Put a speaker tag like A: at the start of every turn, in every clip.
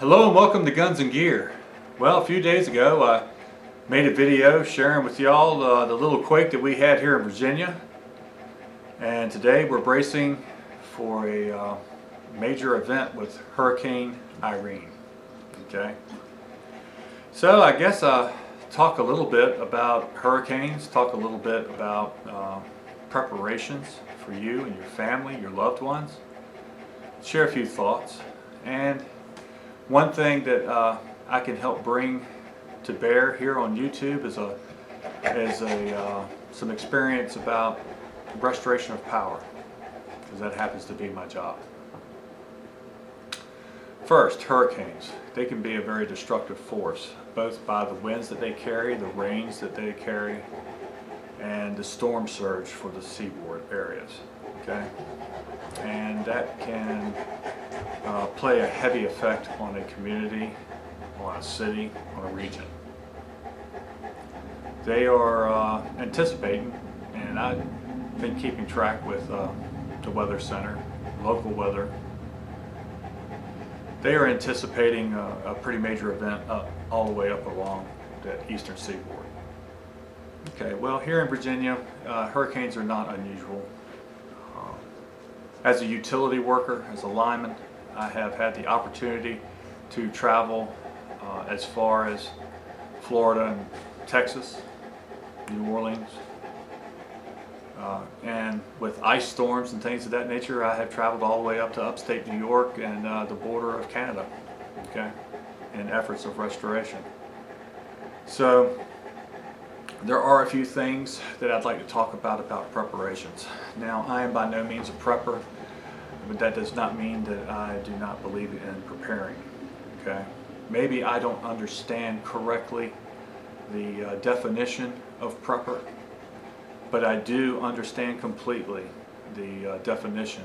A: Hello and welcome to Guns and Gear. Well, a few days ago I made a video sharing with y'all the little quake that we had here in Virginia, and today we're bracing for a major event with Hurricane Irene. Okay, so I guess talk a little bit about hurricanes, talk a little bit about preparations for you and your family, your loved ones, share a few thoughts. And one thing that I can help bring to bear here on YouTube is some experience about restoration of power, because that happens to be my job. First, hurricanes. They can be a very destructive force, both by the winds that they carry, the rains that they carry, and the storm surge for the seaboard areas. Okay, and that can play a heavy effect on a community, on a city, on a region. They are anticipating, and I've been keeping track with the Weather Center, local weather. They are anticipating a pretty major event all the way up along the eastern seaboard. Okay, well, here in Virginia, hurricanes are not unusual. As a utility worker, as a lineman, I have had the opportunity to travel as far as Florida and Texas, New Orleans, and with ice storms and things of that nature, I have traveled all the way up to upstate New York and the border of Canada, okay, in efforts of restoration. So there are a few things that I'd like to talk about preparations. Now, I am by no means a prepper, but that does not mean that I do not believe in preparing. Okay, maybe I don't understand correctly the definition of prepper, but I do understand completely the definition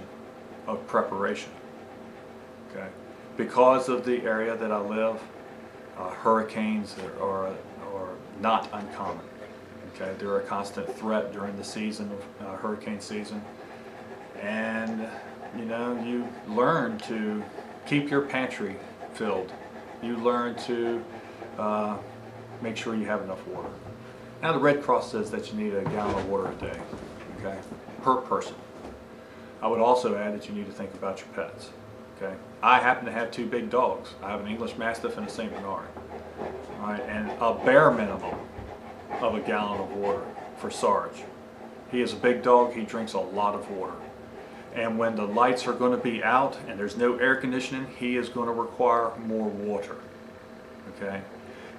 A: of preparation. Okay, because of the area that I live, hurricanes are not uncommon. Okay, they're a constant threat during the season of hurricane season, and you know, you learn to keep your pantry filled. You learn to make sure you have enough water. Now, the Red Cross says that you need a gallon of water a day, okay, per person. I would also add that you need to think about your pets. Okay, I happen to have two big dogs. I have an English Mastiff and a Saint Bernard. All right, and a bare minimum of a gallon of water for Sarge. He is a big dog. He drinks a lot of water. And when the lights are going to be out and there's no air conditioning, he is going to require more water. Okay?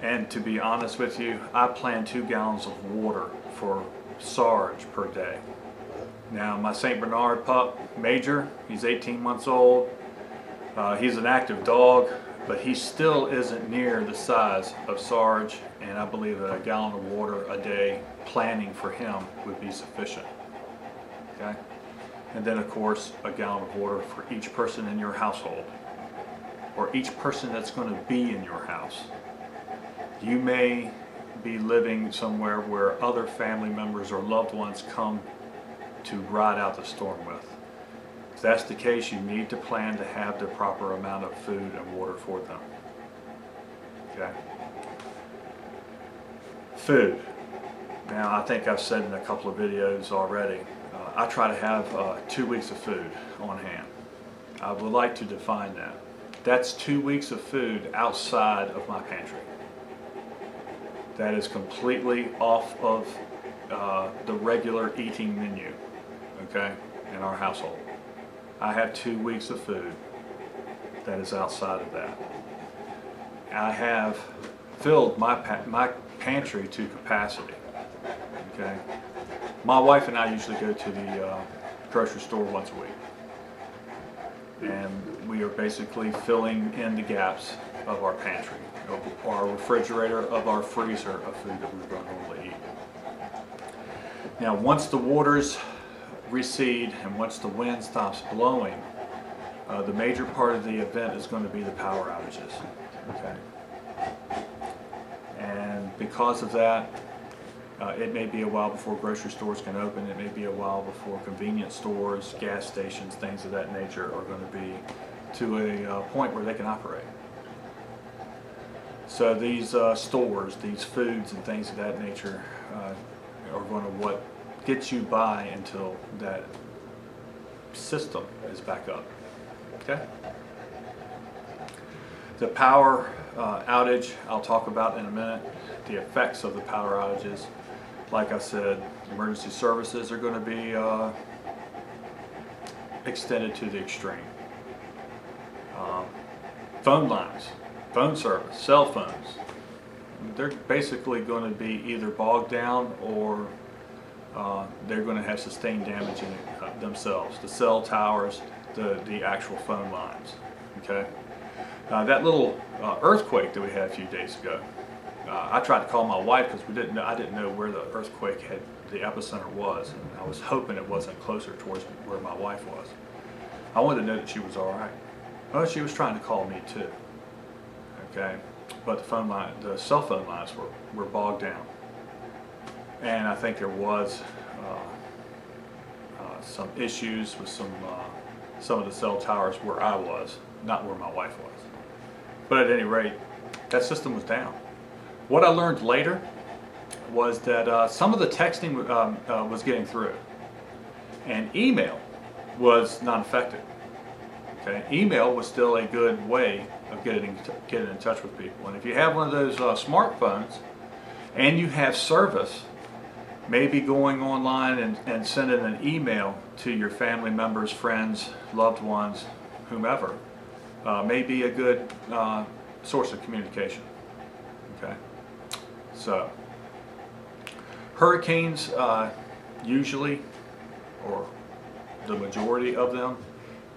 A: And to be honest with you, I plan 2 gallons of water for Sarge per day. Now, my Saint Bernard pup, Major, he's 18 months old. He's an active dog, but he still isn't near the size of Sarge, and I believe that a gallon of water a day planning for him would be sufficient. Okay? And then, of course, a gallon of water for each person in your household, or each person that's going to be in your house. You may be living somewhere where other family members or loved ones come to ride out the storm with. If that's the case, you need to plan to have the proper amount of food and water for them. Okay? Food. Now, I think I've said in a couple of videos already, I try to have 2 weeks of food on hand. I would like to define that. That's 2 weeks of food outside of my pantry. That is completely off of the regular eating menu, okay, in our household. I have 2 weeks of food that is outside of that. I have filled my pantry to capacity, okay. My wife and I usually go to the grocery store once a week, and we are basically filling in the gaps of our pantry, of our refrigerator, of our freezer of food that we're going to normally eat. Now, once the waters recede and once the wind stops blowing, the major part of the event is going to be the power outages. Okay, and because of that, it may be a while before grocery stores can open. It may be a while before convenience stores, gas stations, things of that nature are going to be to a point where they can operate. So these stores, these foods and things of that nature are going to what gets you by until that system is back up. Okay? The power outage I'll talk about in a minute. The effects of the power outages. Like I said, emergency services are going to be extended to the extreme. Phone lines, phone service, cell phones, they're basically going to be either bogged down or they're going to have sustained damage in it themselves. The cell towers, the actual phone lines. Okay, that little earthquake that we had a few days ago. I tried to call my wife because I didn't know where the earthquake the epicenter was, and I was hoping it wasn't closer towards where my wife was. I wanted to know that she was all right. Well, she was trying to call me too. Okay, but the cell phone lines were bogged down, and I think there was some issues with some of the cell towers where I was, not where my wife was. But at any rate, that system was down. What I learned later was that some of the texting was getting through, and email was not affected. Okay, email was still a good way of getting in touch with people. And if you have one of those smartphones and you have service, maybe going online and sending an email to your family members, friends, loved ones, whomever, may be a good source of communication. Okay, so hurricanes usually, or the majority of them,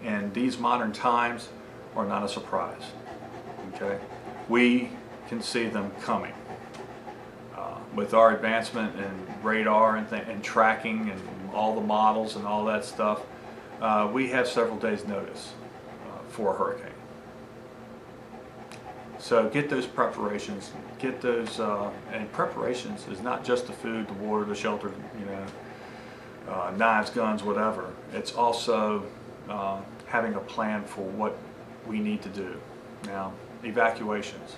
A: in these modern times are not a surprise. Okay, we can see them coming. With our advancement in radar and tracking and all the models and all that stuff, we have several days notice for a hurricane. So get those preparations, get those, and preparations is not just the food, the water, the shelter, knives, guns, whatever. It's also having a plan for what we need to do. Now, evacuations.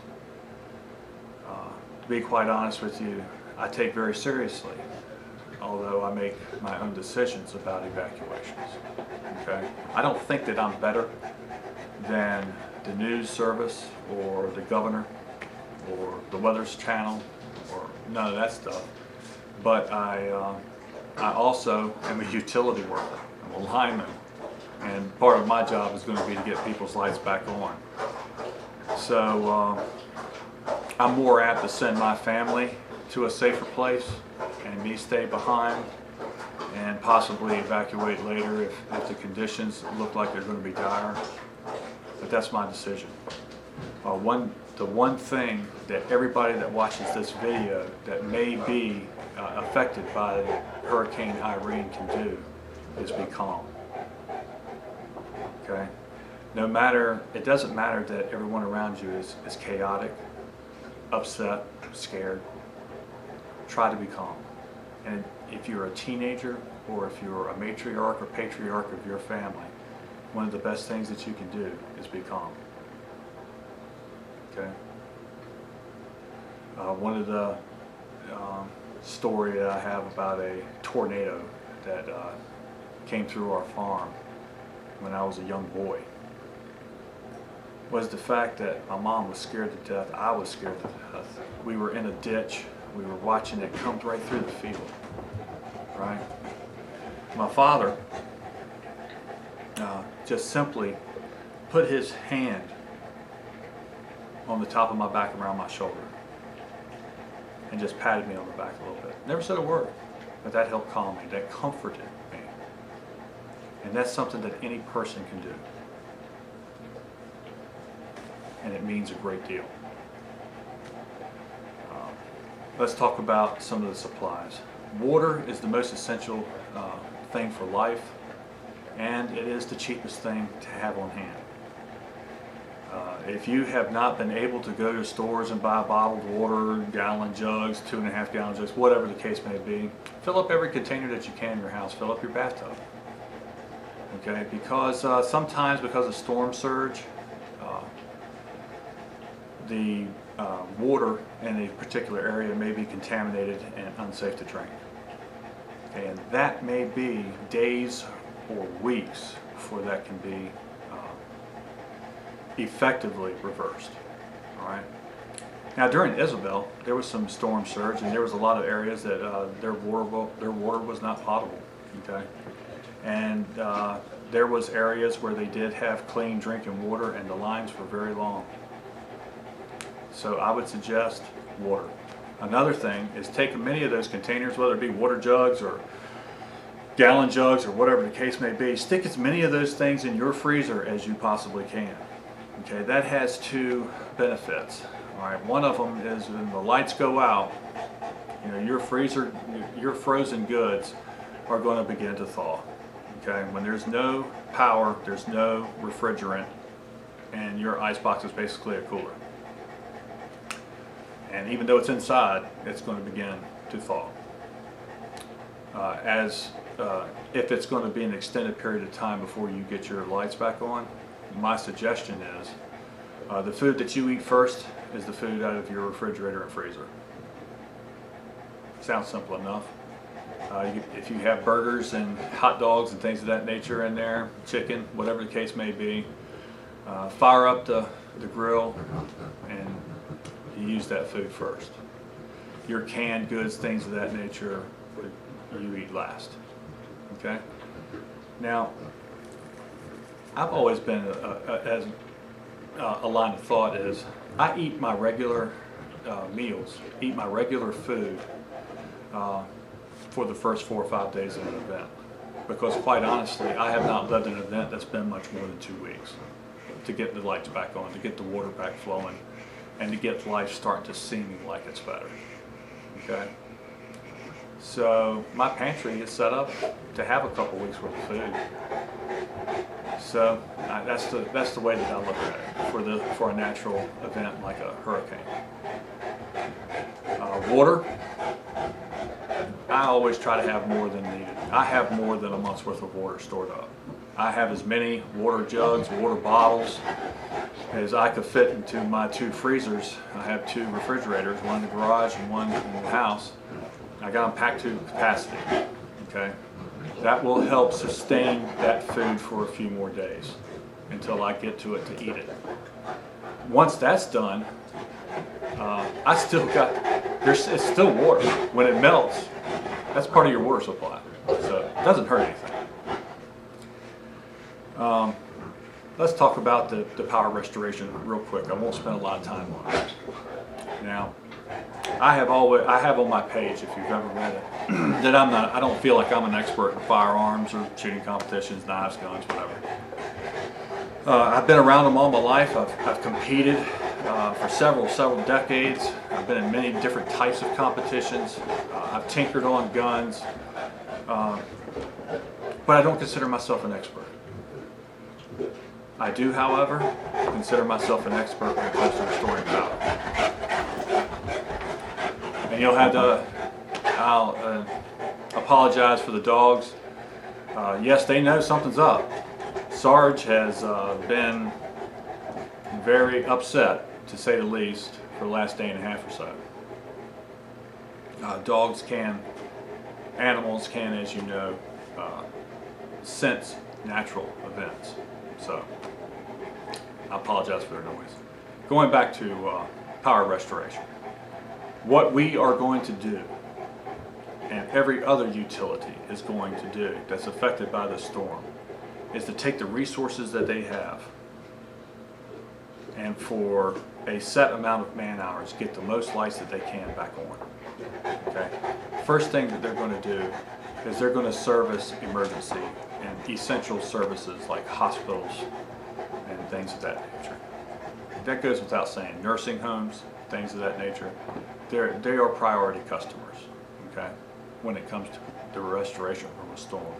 A: To be quite honest with you, I take very seriously, although I make my own decisions about evacuations. Okay? I don't think that I'm better than the news service or the governor or the weather's channel or none of that stuff. But I also am a utility worker. I'm a lineman. And part of my job is going to be to get people's lights back on. So I'm more apt to send my family to a safer place and me stay behind and possibly evacuate later if the conditions look like they're going to be dire. But that's my decision. The one thing that everybody that watches this video that may be affected by Hurricane Irene can do is be calm. Okay? It doesn't matter that everyone around you is chaotic, upset, scared. Try to be calm. And if you're a teenager or if you're a matriarch or patriarch of your family, one of the best things that you can do is be calm. Okay? One of the story that I have about a tornado that came through our farm when I was a young boy was the fact that my mom was scared to death. I was scared to death. We were in a ditch. We were watching it come right through the field. Right? My father just simply put his hand on the top of my back around my shoulder and just patted me on the back a little bit. Never said a word, but that helped calm me. That comforted me. And that's something that any person can do. And it means a great deal. Let's talk about some of the supplies. Water is the most essential thing for life, and it is the cheapest thing to have on hand. If you have not been able to go to stores and buy bottled water, gallon jugs, 2.5 gallon jugs, whatever the case may be, fill up every container that you can in your house. Fill up your bathtub. Okay, because sometimes because of storm surge, the water in a particular area may be contaminated and unsafe to drink. Okay, and that may be days or weeks before that can be effectively reversed. All right. Now during Isabel, there was some storm surge, and there was a lot of areas that their water was not potable. Okay, and there was areas where they did have clean drinking water, and the lines were very long. So I would suggest water. Another thing is take many of those containers, whether it be water jugs or gallon jugs or whatever the case may be, stick as many of those things in your freezer as you possibly can. Okay, that has two benefits. All right, one of them is when the lights go out, you know, your freezer, your frozen goods are going to begin to thaw. Okay, when there's no power, there's no refrigerant, and your ice box is basically a cooler. And even though it's inside, it's going to begin to thaw. If it's going to be an extended period of time before you get your lights back on, my suggestion is the food that you eat first is the food out of your refrigerator and freezer. Sounds simple enough. If you have burgers and hot dogs and things of that nature in there, chicken, whatever the case may be, fire up the grill and you use that food first. Your canned goods, things of that nature, you eat last. Okay? Now, I've always been, as a line of thought is, I eat my regular meals, eat my regular food for the first 4 or 5 days of an event. Because quite honestly, I have not lived an event that's been much more than 2 weeks to get the lights back on, to get the water back flowing, and to get life starting to seem like it's better. Okay? So my pantry is set up to have a couple weeks worth of food. So that's the way that I look at it for a natural event like a hurricane. Water, I always try to have more than needed. I have more than a month's worth of water stored up. I have as many water jugs, water bottles as I could fit into my 2 freezers. I have 2 refrigerators, one in the garage and one in the house. I got them packed to capacity. Okay, that will help sustain that food for a few more days until I get to it to eat it. Once that's done, I still got, it's still water. When it melts, that's part of your water supply, so it doesn't hurt anything. Let's talk about the power restoration real quick. I won't spend a lot of time on it. Now, I have on my page, if you've ever read it, that I don't feel like I'm an expert in firearms or shooting competitions, knives, guns, whatever. I've been around them all my life. I've competed for several decades. I've been in many different types of competitions. I've tinkered on guns, but I don't consider myself an expert. I do, however, consider myself an expert when it comes to restoring power. And you'll have to, I'll apologize for the dogs. Yes, they know something's up. Sarge has been very upset, to say the least, for the last day and a half or so. Animals can, as you know, sense natural events. So, I apologize for their noise. Going back to power restoration. What we are going to do, and every other utility is going to do that's affected by the storm, is to take the resources that they have and for a set amount of man hours get the most lights that they can back on. Okay? First thing that they're going to do is they're going to service emergency and essential services like hospitals and things of that nature. That goes without saying. Nursing homes, things of that nature, they are priority customers, okay, when it comes to the restoration from a storm.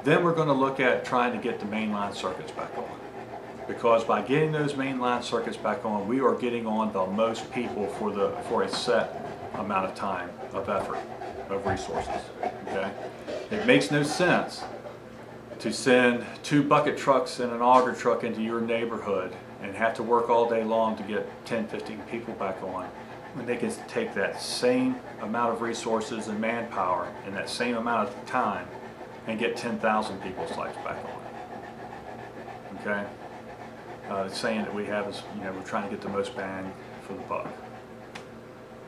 A: Then we're going to look at trying to get the mainline circuits back on. Because by getting those mainline circuits back on, we are getting on the most people for a set amount of time, of effort, of resources. Okay? It makes no sense to send 2 bucket trucks and an auger truck into your neighborhood and have to work all day long to get 10, 15 people back on, when they can take that same amount of resources and manpower in that same amount of time and get 10,000 people's lights back on. Okay? The saying that we have is, we're trying to get the most bang for the buck.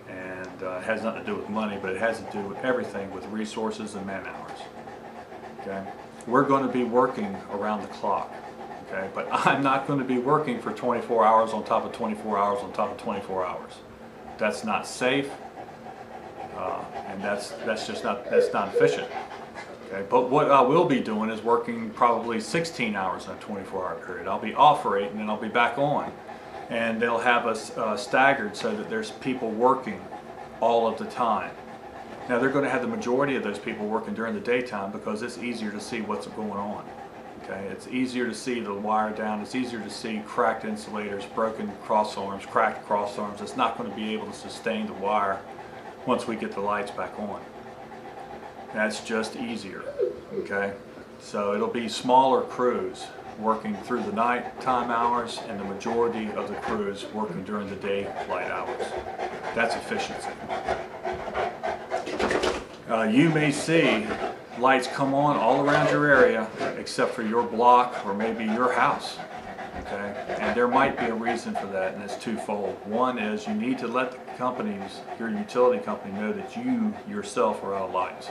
A: And it has nothing to do with money, but it has to do with everything with resources and man hours. Okay? We're going to be working around the clock. Okay? But I'm not going to be working for 24 hours on top of 24 hours on top of 24 hours. That's not safe, and that's not efficient. Okay? But what I will be doing is working probably 16 hours in a 24-hour period. I'll be off for 8 and then I'll be back on. And they'll have us staggered so that there's people working all of the time. Now they're going to have the majority of those people working during the daytime because it's easier to see what's going on. Okay, it's easier to see the wire down. It's easier to see cracked insulators, broken cross arms, cracked cross arms. It's not going to be able to sustain the wire once we get the lights back on. That's just easier. Okay, so it'll be smaller crews working through the nighttime hours and the majority of the crews working during the daylight hours. That's efficiency. You may see lights come on all around your area except for your block or maybe your house. Okay? And there might be a reason for that, and it's twofold. One is you need to let the companies, your utility company, know that you yourself are out of lights.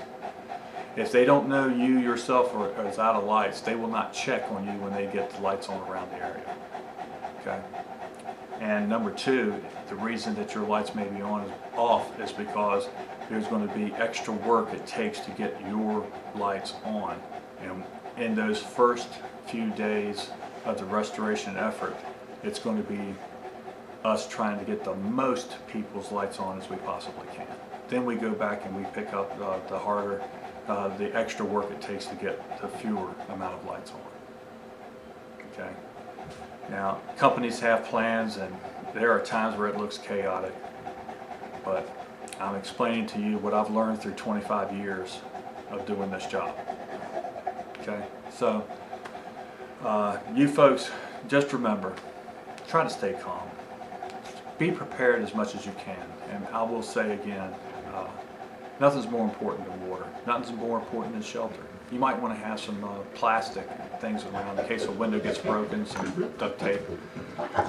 A: If they don't know you yourself is out of lights, they will not check on you when they get the lights on around the area. Okay? And number two, the reason that your lights may be off is because there's going to be extra work it takes to get your lights on. And in those first few days of the restoration effort, it's going to be us trying to get the most people's lights on as we possibly can. Then we go back and we pick up the extra work it takes to get the fewer amount of lights on. Okay. Now, companies have plans, and there are times where it looks chaotic, but I'm explaining to you what I've learned through 25 years of doing this job. Okay, so you folks, just remember, try to stay calm. Be prepared as much as you can, and I will say again, nothing's more important than water. Nothing's more important than shelter. You might want to have some plastic things around in case a window gets broken, some duct tape.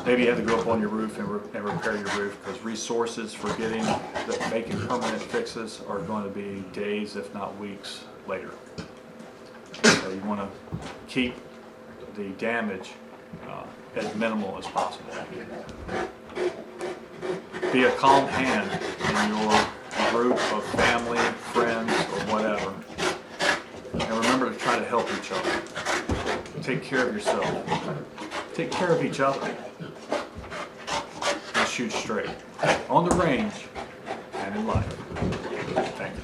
A: Maybe you have to go up on your roof and repair your roof, because resources for making permanent fixes are going to be days, if not weeks, later. So you want to keep the damage as minimal as possible. Be a calm hand in your group of family, friends, or whatever. And remember to try to help each other. Take care of yourself. Take care of each other. And shoot straight. On the range and in life. Thank you.